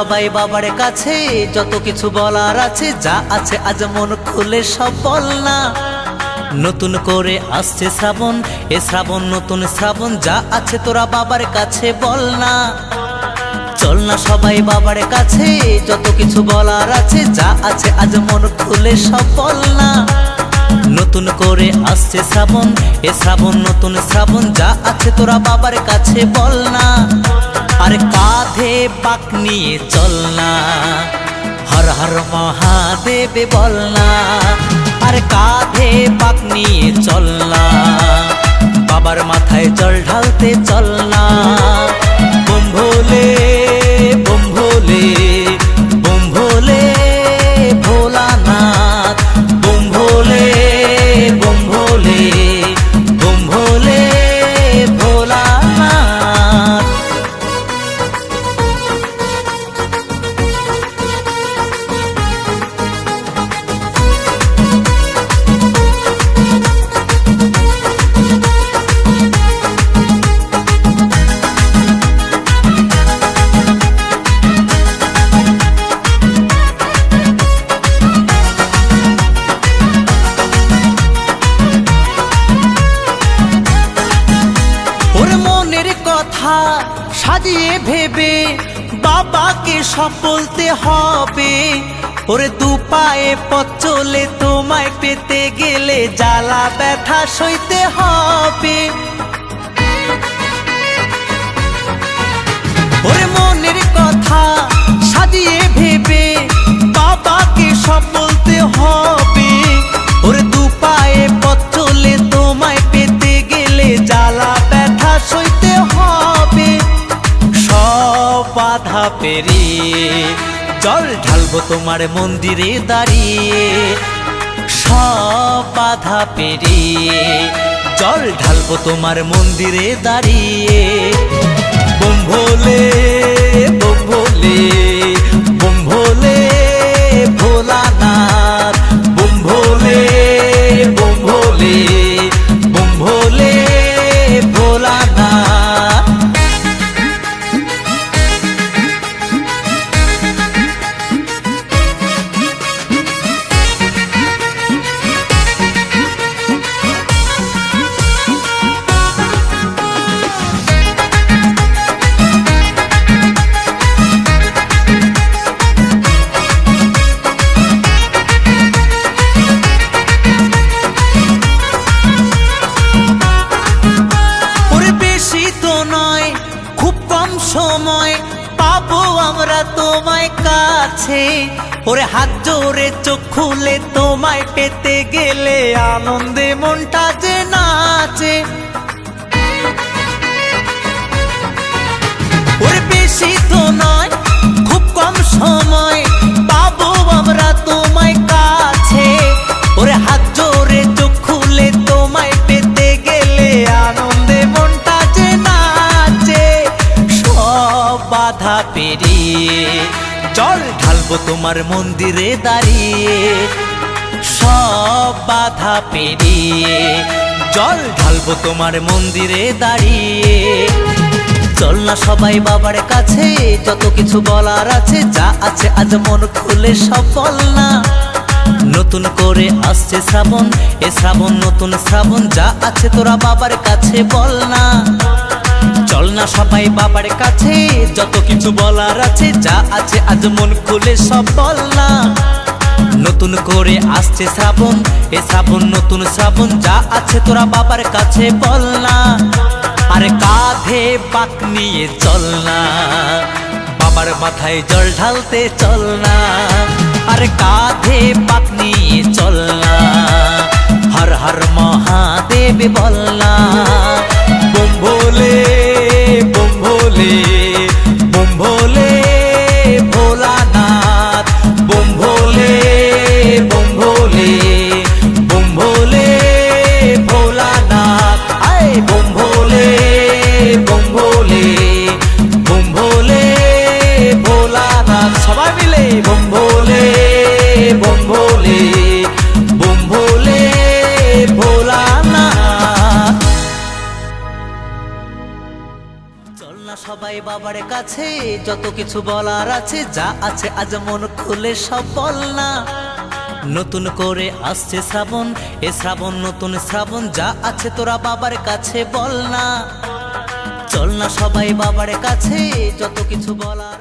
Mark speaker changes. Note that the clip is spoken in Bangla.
Speaker 1: সবাই বাবার কাছে, যত কিছু বলার আছে, যা আছে আজ মন খুলে সব বল না। নতুন করে আসছে শ্রাবণ, এ শ্রাবণ নতুন শ্রাবণ, যা আছে তোরা বাবার কাছে বল না। চল না সবাই বাবার কাছে, যত কিছু বলার আছে, যা আছে আজ মন খুলে সব বল না। নতুন করে আসছে শ্রাবণ, এ শ্রাবণ নতুন শ্রাবণ, যা আছে তোরা বাবার কাছে বল না। আরে কাঁধে বাঁক নিয়ে চল না, হর হর মহাদেব বল না। আরে কাঁধে বাঁক নিয়ে চল না, বাবার মাথায় জল ঢালতে চল না। বম ভোলে বম ভোলে বম ভোলে ভোলানাথ, বম ভোলে বম ভোলে বম ভোলে ভোলানাথ। কথা সাজিয়ে ভেবে বাবাকে সব বলতে হবে। ওরে দু পায়ে পথ চলে তোমায় পেতে গেলে জ্বালা ব্যথা সইতে হবে। ওরে মনের কথা সাজিয়ে ভেবে বাবাকে সব বলতে হবে। ওরে দু পায়ে পথ চলে তোমায় পেতে গেলে জ্বালা ব্যথা সইতে হবে। সব বাধা পেরিয়ে জল ঢালবো তোমার মন্দিরে দাঁড়িয়ে। সব বাধা পেরিয়ে জল ঢালবো তোমার মন্দিরে দাঁড়িয়ে। বম ভোলে বম ভোলে বম ভোলে ভোলানাথ, বম ভোলে বম ভোলে বম ভোলে ভোলানাথ। সময় পাবো আমরা তোমায় কাছে। ওরে হাত জোরে চোখ খুলে তোমায় পেতে গেলে আনন্দে মনটা যে নাচে। ওরে বেশি তো নয় খুব কম সময় পাবো আমরা তোমায় কাছে। ওরে হাত জোরে চোখ খুলে তোমায় পেতে গেলে আনন্দে মনটা যে নাচে। বাধা পেরিয়ে জল ঢালবো তোমার মন্দিরে দাঁড়িয়ে। সব বাধা পেরিয়ে জল ঢালবো তোমার মন্দিরে দাঁড়িয়ে। চল না সবাই বাবার কাছে, যত কিছু বলার আছে, যা আছে আজ মন খুলে সব বল না। নতুন করে আসছে শ্রাবণ, এ শ্রাবণ নতুন শ্রাবণ, যা আছে তোরা বাবার কাছে বল না। চল না সবাই বাবার কাছে, যত কিছু বলার আছে, যা আছে আজ মন খুলে সব বল না। নতুন করে আসছে শ্রাবণ, এ শ্রাবণ নতুন শ্রাবণ, যা আছে তোরা বাবার কাছে বল না। আরে কাঁধে বাঁক নিয়ে চল না, বাবার মাথায় জল ঢালতে চল না। আরে কাঁধে বাঁক নিয়ে চল না, হর হর মহাদেব বল না। বম ভোলে বম ভোলে বম ভোলে ভোলানাথ, বম ভোলে বম ভোলে বম ভোলে ভোলানাথ। আয় বম ভোলে বম ভোলে বম ভোলে ভোলানাথ। সবাই মিলে বম ভোলে বম ভোলে বম ভোলে ভোলানাথ। চল না সবাই বাবার কাছে, যত কিছু বলার আছে, যা আছে আজ মন খুলে সব বল না। নতুন করে আসছে শ্রাবণ, এ শ্রাবণ নতুন শ্রাবণ, যা আছে তোরা বাবার কাছে বল না। চল না সবাই বাবার কাছে, যত কিছু বলার